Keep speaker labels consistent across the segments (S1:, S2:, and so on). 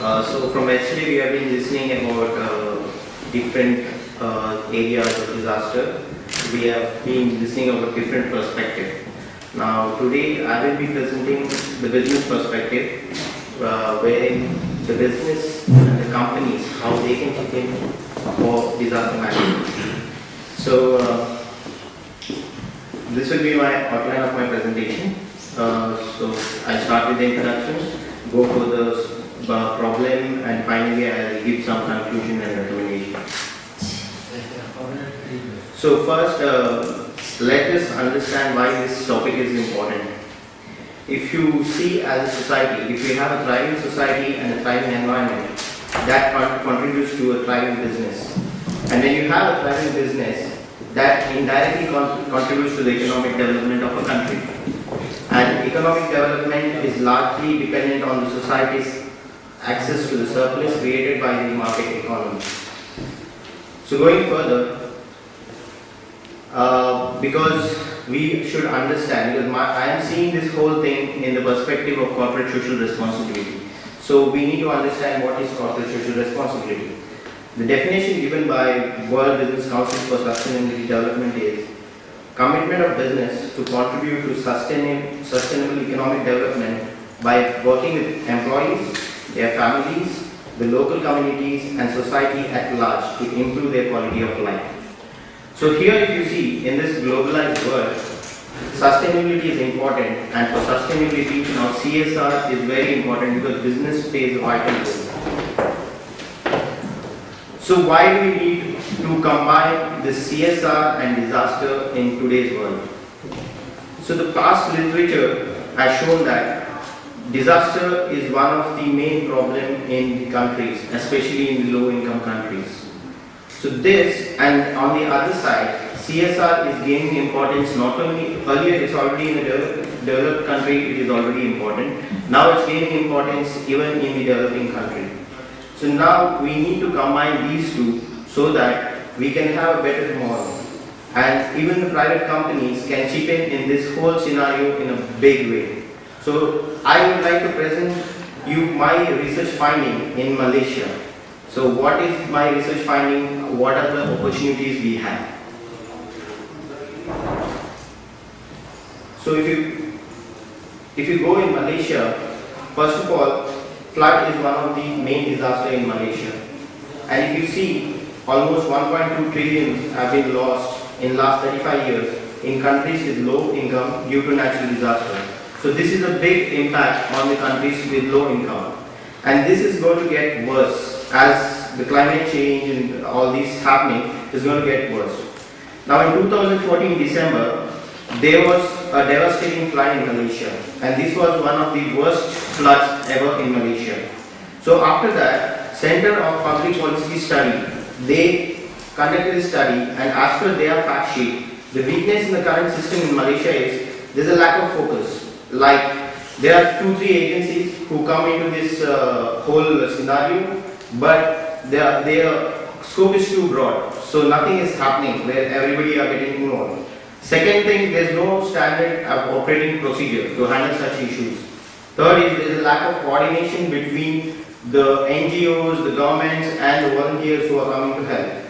S1: So from yesterday we have been listening about different areas of disaster. We have been listening about different perspectives. Now today I will be presenting the business perspective, wherein the business and the companies, how they can chip in for disaster management. So this will be my outline of my presentation. So I start with the introduction, go for the problem, and finally I will give some conclusion and recommendation. So first, let us understand why this topic is important. If you see as a society, if we have a thriving society and a thriving environment, that contributes to a thriving business. And when you have a thriving business, that indirectly contributes to the economic development of a country. And economic development is largely dependent on the society's access to the surplus created by the market economy. So going further, because we should understand, because I am seeing this whole thing in the perspective of corporate social responsibility. So we need to understand what is corporate social responsibility. The definition given by World Business Council for Sustainability Development is commitment of business to contribute to sustainable economic development by working with employees, their families, the local communities and society at large to improve their quality of life. So here if you see, in this globalized world, sustainability is important, and for sustainability now CSR is very important because business plays a vital role. So why do we need to combine the CSR and disaster in today's world? So the past literature has shown that disaster is one of the main problems in countries, especially in low-income countries. So this, and on the other side, CSR is gaining importance not only, earlier it's already in a developed country, it is already important. Now it's gaining importance even in the developing country. So now we need to combine these two so that we can have a better tomorrow. And even the private companies can chip in this whole scenario in a big way. So I would like to present you my research finding in Malaysia. So what is my research finding? What are the opportunities we have? So if you go in Malaysia, first of all, flood is one of the main disasters in Malaysia. And if you see, almost 1.2 trillion have been lost in last 35 years in countries with low income due to natural disaster. So this is a big impact on the countries with low income. And this is going to get worse as the climate change and all this happening is going to get worse. Now in 2014 December, there was a devastating flood in Malaysia, and this was one of the worst floods ever in Malaysia. So after that, Center of Public Policy Study, they conducted a study, and as per their fact sheet, the weakness in the current system in Malaysia is there's a lack of focus. Like there are 2-3 agencies who come into this whole scenario, but their scope is too broad. So nothing is happening where everybody are getting involved. Second thing, there is no standard operating procedure to handle such issues. Third is there is a lack of coordination between the NGOs, the governments and the volunteers who are coming to help.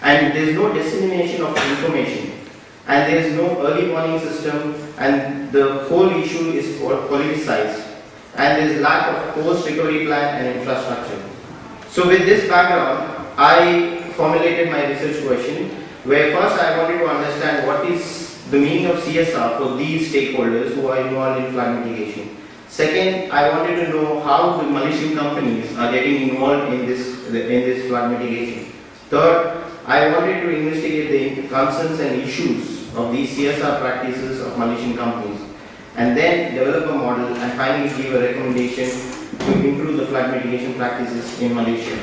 S1: And there is no dissemination of information. And there is no early warning system, and the whole issue is politicized. And there is lack of post-recovery plan and infrastructure. So with this background, I formulated my research question, where first I wanted to understand what is the meaning of CSR for these stakeholders who are involved in flood mitigation. Second, I wanted to know how the Malaysian companies are getting involved in this flood mitigation. Third, I wanted to investigate the concerns and issues of these CSR practices of Malaysian companies, and then develop a model and finally give a recommendation to improve the flood mitigation practices in Malaysia.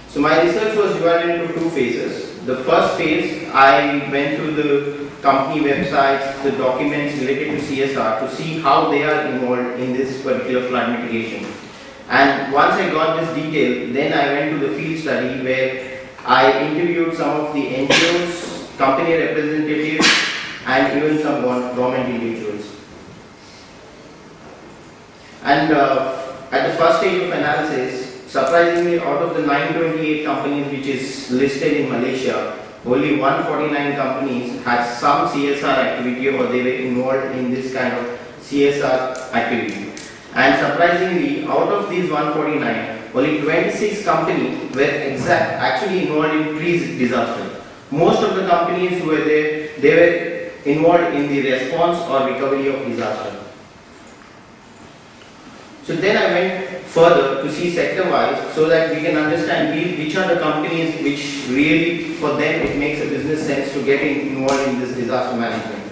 S1: So my research was divided into 2 phases. The first phase, I went through the company websites, the documents related to CSR to see how they are involved in this particular flood mitigation. And once I got this detail, then I went to the field study where I interviewed some of the NGOs, company representatives and even some government individuals. And at the first stage of analysis, surprisingly, out of the 928 companies which is listed in Malaysia, only 149 companies had some CSR activity or they were involved in this kind of CSR activity. And surprisingly, out of these 149, only 26 companies were actually involved in pre-disaster. Most of the companies who were there, they were involved in the response or recovery of disaster. So then I went further to see sector-wise so that we can understand which are the companies which really, for them, it makes a business sense to get involved in this disaster management.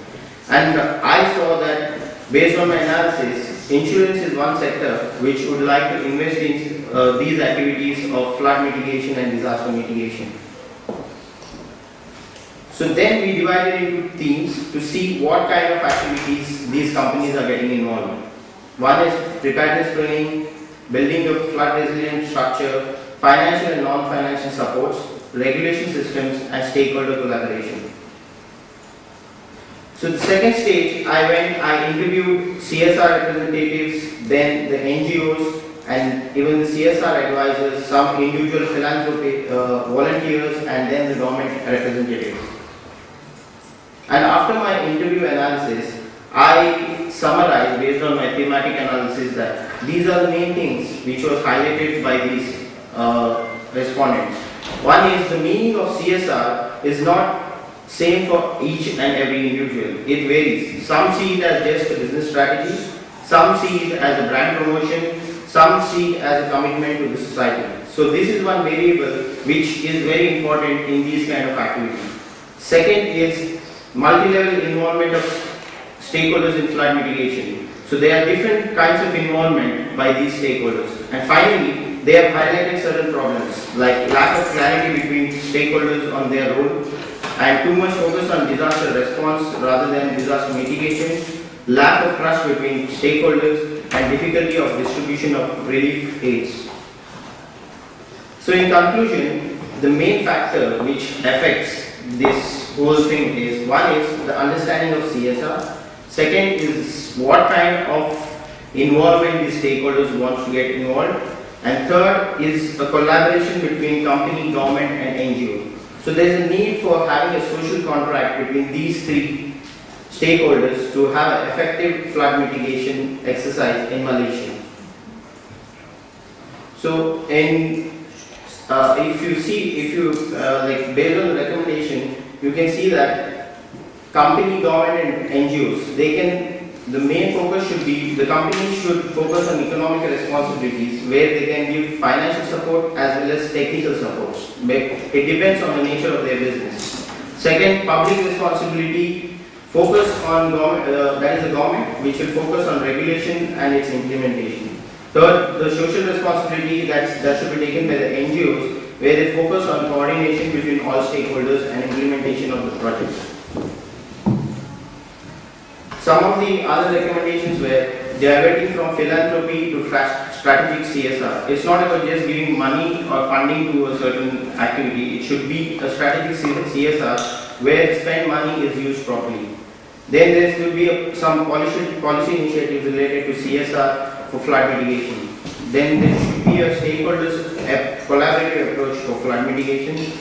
S1: And I saw that based on my analysis, insurance is one sector which would like to invest in these activities of flood mitigation and disaster mitigation. So then we divided into themes to see what kind of activities these companies are getting involved in. One is preparedness training, building of flood resilient structure, financial and non-financial supports, regulation systems, and stakeholder collaboration. So the second stage, I interviewed CSR representatives, then the NGOs, and even the CSR advisors, some individual philanthropy volunteers, and then the government representatives. And after my interview analysis, I summarized based on my thematic analysis that these are the main things which was highlighted by these respondents. One is the meaning of CSR is not same for each and every individual. It varies. Some see it as just a business strategy, some see it as a brand promotion, some see it as a commitment to the society. So this is one variable which is very important in these kind of activities. Second is multi-level involvement of stakeholders in flood mitigation. So there are different kinds of involvement by these stakeholders. And finally, they have highlighted certain problems like lack of clarity between stakeholders on their role and too much focus on disaster response rather than disaster mitigation, lack of trust between stakeholders, and difficulty of distribution of relief aids. So in conclusion, the main factor which affects this whole thing is, one is the understanding of CSR, second is what kind of involvement the stakeholders want to get involved, and third is a collaboration between company, government and NGO. So there is a need for having a social contract between these three stakeholders to have an effective flood mitigation exercise in Malaysia. So if you like based on the recommendation, you can see that company, government and NGOs, the main focus should be, the companies should focus on economic responsibilities where they can give financial support as well as technical supports. It depends on the nature of their business. Second, public responsibility, focus on government, that is the government, which will focus on regulation and its implementation. Third, the social responsibility that should be taken by the NGOs, where they focus on coordination between all stakeholders and implementation of the project. Some of the other recommendations were diverting from philanthropy to strategic CSR. It's not about just giving money or funding to a certain activity. It should be a strategic CSR where spent money is used properly. Then there should be some policy initiatives related to CSR for flood mitigation. Then there should be a stakeholders collaborative approach for flood mitigation.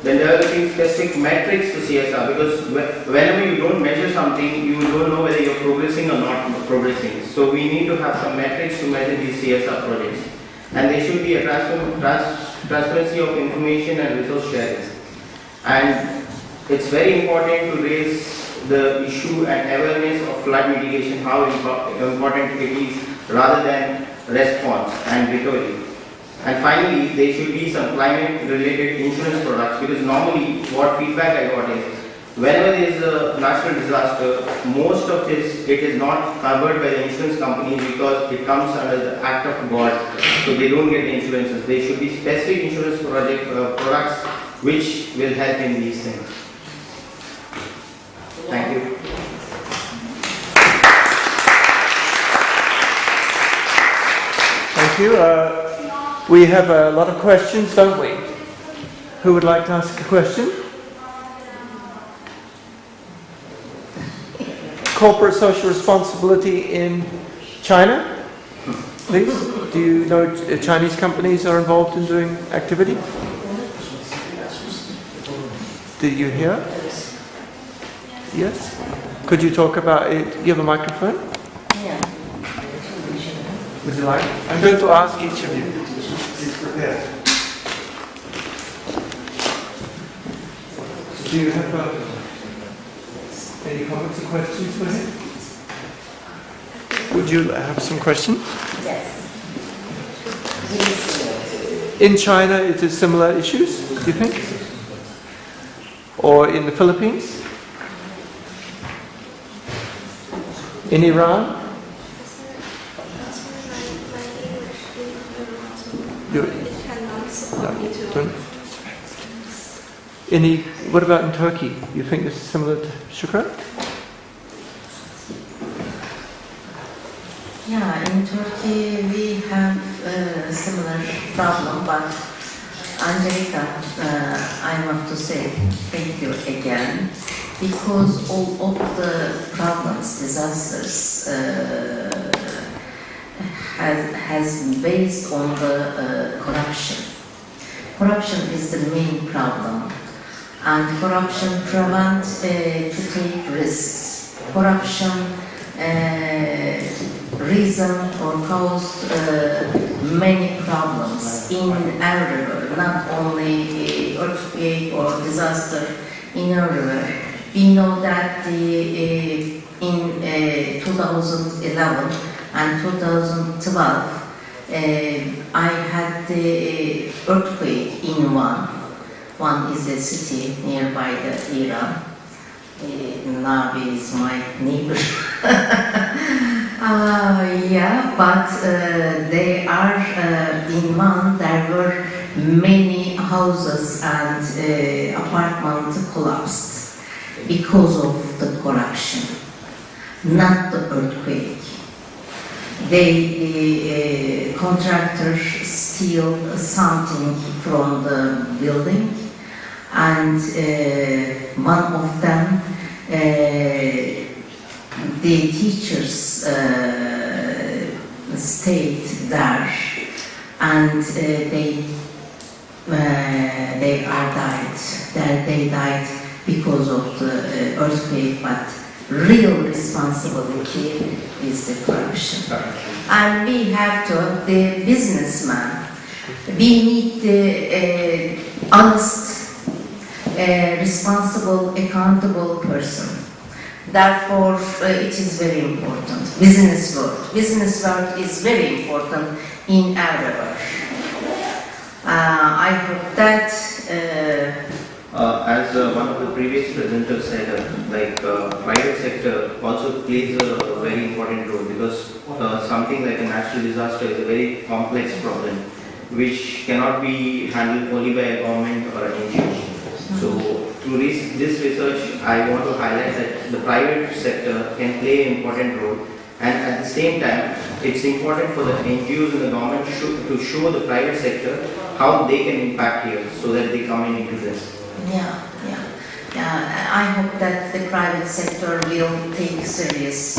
S1: Then developing specific metrics to CSR, because whenever you don't measure something, you don't know whether you're progressing or not progressing. So we need to have some metrics to measure these CSR projects. And there should be a transparency of information and resource sharing. And it's very important to raise the issue and awareness of flood mitigation, how important it is, rather than response and recovery. And finally, there should be some climate related insurance products, because normally what feedback I got is, whenever there is a natural disaster, most of this, it is not covered by the insurance companies because it comes under the act of God, so they don't get the insurances. There should be specific insurance products which will help in these things. Thank you.
S2: Thank you. We have a lot of questions, don't we? Who would like to ask a question? Corporate social responsibility in China? Please, do you know Chinese companies are involved in doing activity? Did you hear? Yes? Could you talk about it? Give a microphone?
S3: Yeah.
S2: Would you like? I'm going to ask each of you. Please prepare. Do you have any comments or questions for him? Would you have some questions?
S3: Yes.
S2: In China, is it similar issues, do you think? Or in the Philippines? In Iran? What about in Turkey? You think this is similar to Shukra?
S3: Yeah, in Turkey we have a similar problem, but Angelica, I want to say thank you again, because all of the problems, disasters, has based on the corruption. Corruption is the main problem, and corruption prevents to take risks. Corruption reason or caused many problems in everywhere, not only earthquake or disaster, in everywhere. We know that in 2011 and 2012, I had the earthquake in one. One is a city nearby the Iran. Nabi is my neighbor. Yeah, but they are in one. There were many houses and apartments collapsed because of the corruption, not the earthquake. The contractor steal something from the building, and one of them, the teachers stayed there, and they are died. They died because of the earthquake, but real responsibility is the corruption. And we have to, the businessman, we need the honest, responsible, accountable person. Therefore, it is very important. Business world is very important in everywhere. I hope that
S1: as one of the previous presenters said, private sector also plays a very important role, because something like a natural disaster is a very complex problem which cannot be handled only by a government or an NGO. So through this research, I want to highlight that the private sector can play an important role, and at the same time, it's important for the NGOs and the government to show the private sector how they can impact here, so that they come into this.
S3: Yeah. I hope that the private sector will take serious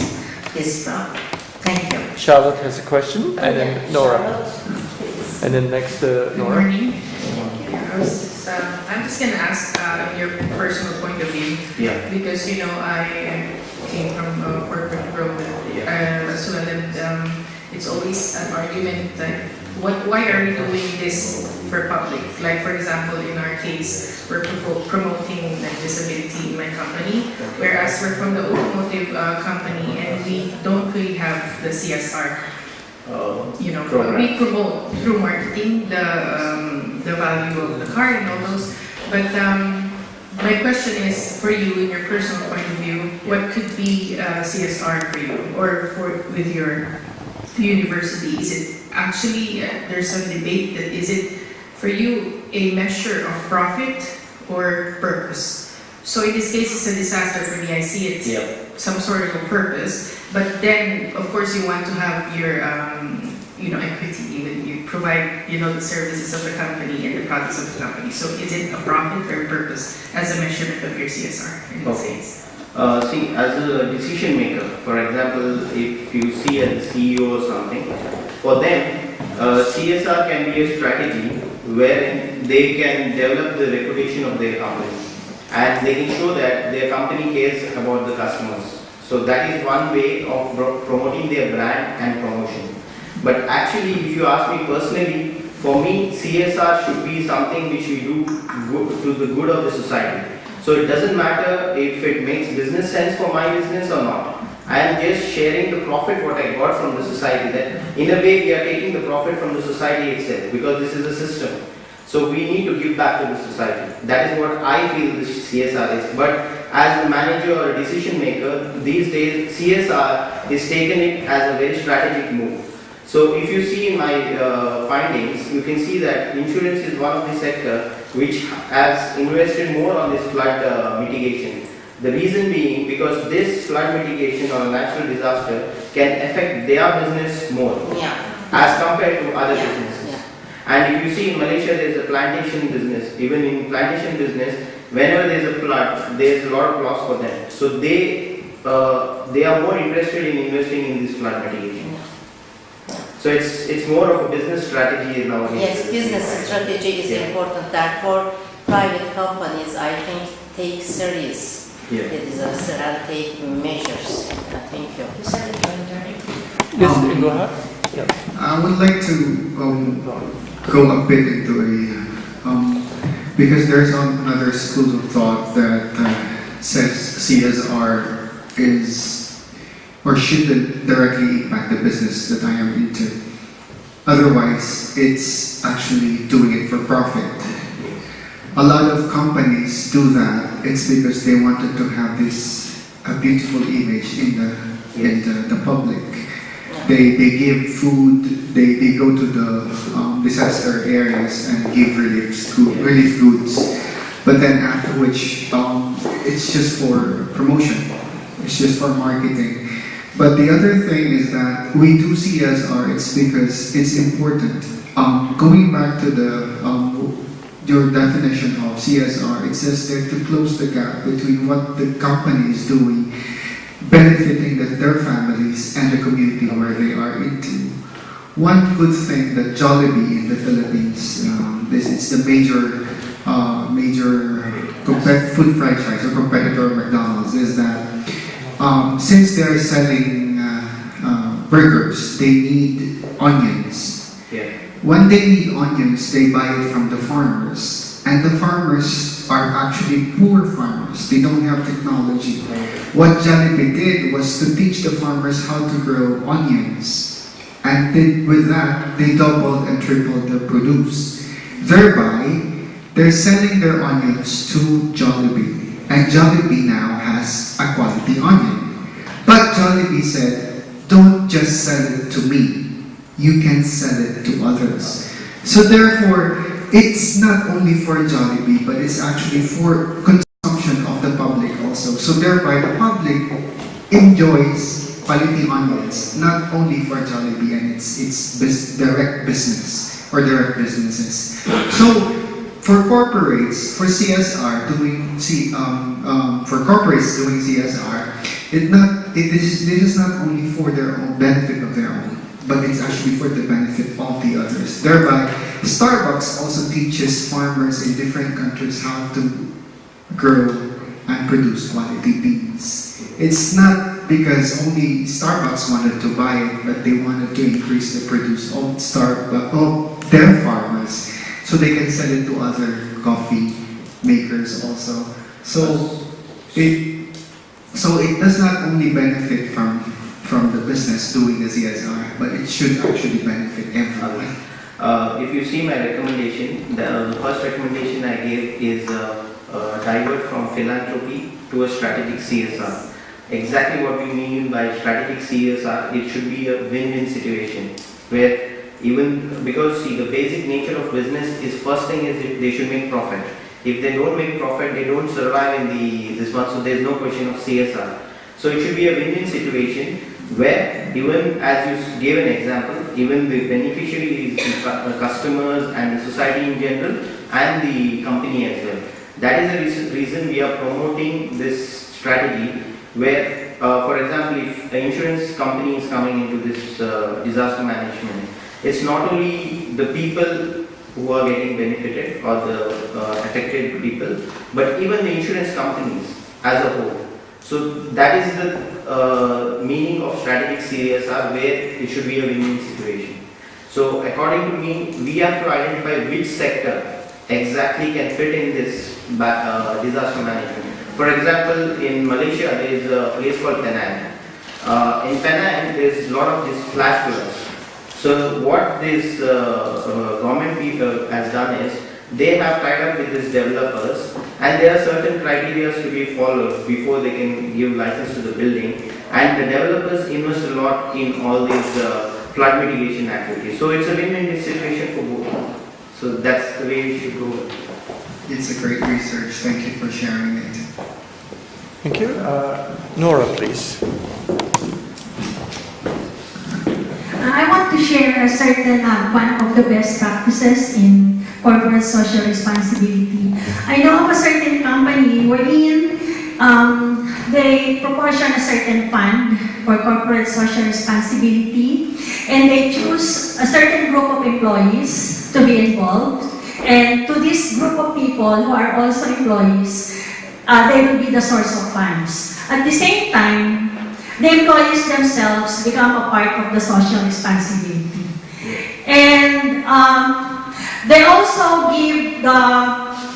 S3: this problem. Thank you.
S2: Charlotte has a question, and then Nora.
S3: Charlotte,
S2: And then next
S4: Good
S2: Nora.
S4: morning. I'm just going to ask your personal point of view.
S1: Yeah.
S4: Because, I came from corporate world as well, and it's always an argument that why are we doing this for public? Like, for example, in our case, we're promoting disability in my company, whereas we're from the automotive company and we don't really have the CSR.
S1: Program.
S4: We promote through marketing the value of the car and all those. But my question is, for you, in your personal point of view, what could be CSR for you, or with your university? Is it actually, there's some debate that is it for you a measure of profit or purpose? So in this case, it's a disaster for me. I see it some sort of a purpose, but then of course you want to have your equity when you provide the services of the company and the products of the company. So is it a profit or purpose as a measurement of your CSR in this case?
S1: see, as a decision maker, for example, if you see a CEO or something, for them, CSR can be a strategy where they can develop the reputation of their company and they can show that their company cares about the customers. So that is one way of promoting their brand and promotion. But actually, if you ask me personally, for me, CSR should be something which we do to the good of the society. So it doesn't matter if it makes business sense for my business or not. I am just sharing the profit what I got from the society. That in a way we are taking the profit from the society itself because this is a system. So we need to give back to the society. That is what I feel the CSR is. But as a manager or a decision maker, these days CSR is taken it as a very strategic move. So if you see in my findings, you can see that insurance is one of the sector which has invested more on this flood mitigation. The reason being because this flood mitigation or natural disaster can affect their business more as compared to other businesses. And if you see in Malaysia, there is a plantation business. Even in plantation business, whenever there is a flood, there is a lot of loss for them. So they are more interested in investing in this flood mitigation. So it's more of a business strategy nowadays.
S3: Yes, business strategy is important. Therefore, private companies, I think, take serious the disaster and take measures. Thank you.
S2: Yes, go ahead. Yeah.
S5: I would like to go a bit into because there's another school of thought that says CSR is or shouldn't directly impact the business that I am into. Otherwise, it's actually doing it for profit. A lot of companies do that. It's because they wanted to have a beautiful image in the public. They give food, they go to the disaster areas and give relief goods. But then after which, it's just for promotion. It's just for marketing. But the other thing is that we do CSR, it's because it's important. Going back to your definition of CSR, it says there to close the gap between what the company is doing, benefiting their families and the community where they are into. One good thing that Jollibee in the Philippines, this is the major food franchise or competitor of McDonald's, is that since they're selling burgers, they need onions. When they need onions, they buy it from the farmers. And the farmers are actually poor farmers. They don't have technology. What Jollibee did was to teach the farmers how to grow onions. And with that, they doubled and tripled their produce. Thereby, they're selling their onions to Jollibee. And Jollibee now has a quality onion. But Jollibee said, don't just sell it to me. You can sell it to others. So therefore, it's not only for Jollibee, but it's actually for consumption of the public also. So thereby, the public enjoys quality onions, not only for Jollibee and its direct business or direct businesses. So for corporates, for CSR for corporates doing CSR, it is not only for their own benefit of their own, but it's actually for the benefit of the others. Thereby, Starbucks also teaches farmers in different countries how to grow and produce quality beans. It's not because only Starbucks wanted to buy it, but they wanted to increase the produce of their farmers, so they can sell it to other coffee makers also. So it does not only benefit from the business doing the CSR, but it should actually benefit everyone.
S1: If you see my recommendation, the first recommendation I gave is divert from philanthropy to a strategic CSR. Exactly what we mean by strategic CSR, it should be a win-win situation where even because see the basic nature of business is first thing is they should make profit. If they don't make profit, they don't survive in this one. So there is no question of CSR. So it should be a win-win situation where even as you gave an example, even the beneficiary is the customers and the society in general and the company as well. That is the reason we are promoting this strategy where, for example, if an insurance company is coming into this disaster management, it's not only the people who are getting benefited or the affected people, but even the insurance companies as a whole. So that is the meaning of strategic CSR, where it should be a win-win situation. So according to me, we have to identify which sector exactly can fit in this disaster management. For example, in Malaysia, there is a place called Penang. In Penang, there is a lot of these flash floods. So what this government people has done is, they have tied up with these developers, and there are certain criteria to be followed before they can give license to the building. And the developers invest a lot in all these flood mitigation activities. So it's a win-win situation for both. So that's the way we should go.
S5: It's a great research. Thank you for sharing it.
S2: Thank you. Nora, please.
S6: I want to share a certain one of the best practices in corporate social responsibility. I know of a certain company wherein they proportion a certain fund for corporate social responsibility, and they choose a certain group of employees to be involved. And to this group of people who are also employees, they will be the source of funds. At the same time, the employees themselves become a part of the social responsibility. And they also give the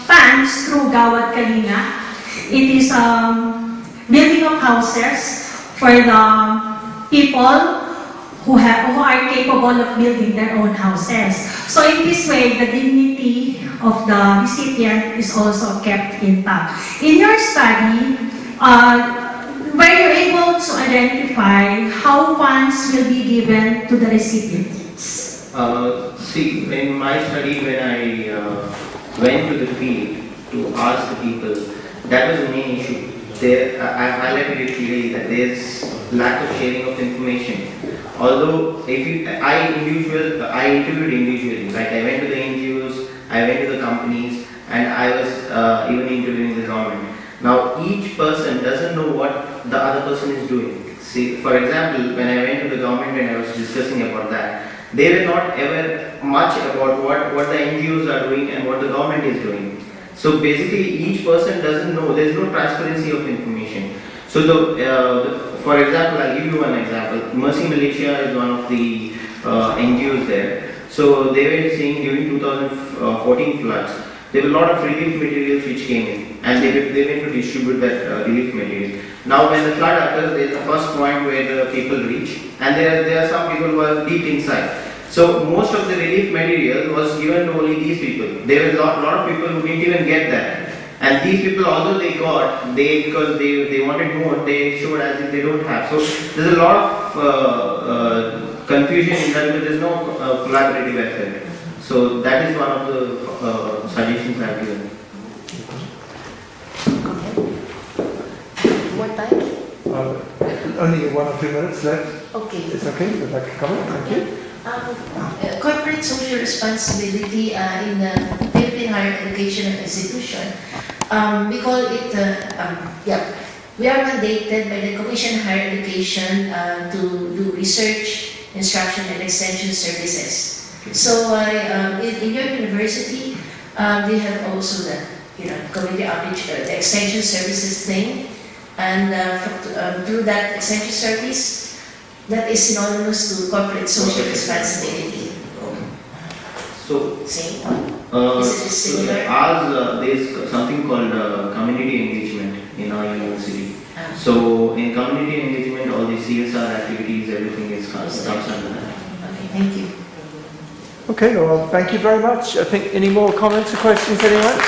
S6: funds through Gawad Kalinga. It is building of houses for the people who are capable of building their own houses. So in this way, the dignity of the recipient is also kept intact. In your study, were you able to identify how funds will be given to the recipients?
S1: See, in my study, when I went to the field to ask the people, that was the main issue. I highlighted it clearly that there's lack of sharing of information. Although, I interviewed individually, like I went to the NGOs, I went to the companies, and I was even interviewing the government. Now, each person doesn't know what the other person is doing. See, for example, when I went to the government and I was discussing about that, they were not ever much about what the NGOs are doing and what the government is doing. So basically, each person doesn't know. There's no transparency of information. So for example, I'll give you one example. Mercy Malaysia is one of the NGOs there. So they were saying during 2014 floods, there were a lot of relief materials which came in, and they went to distribute that relief material. Now when the flood occurs, there is a first point where the people reach, and there are some people who are deep inside. So most of the relief material was given to only these people. There were a lot of people who didn't even get that. And these people, although they got, because they wanted more, they showed as if they don't have. So there's a lot of confusion in that, because there's no collaborative effort. So that is one of the suggestions I've given.
S3: More time?
S2: Only 1 or 2 minutes left.
S3: Okay.
S2: It's okay, you'd like to comment? Thank you.
S3: Corporate social responsibility in the Philippine higher education institution, we call it, we are mandated by the Commission on Higher Education to do research, instruction, and extension services. So in your university, they have also the community outreach, the extension services thing, and through that extension service, that is synonymous to corporate social responsibility.
S1: So,
S3: Same.
S1: is
S3: it similar?
S1: Ours, there's something called community engagement in our university. So, in community engagement, all the CSR activities, everything comes under that.
S3: Okay, thank you.
S2: Okay, well, thank you very much. I think any more comments or questions, anyone?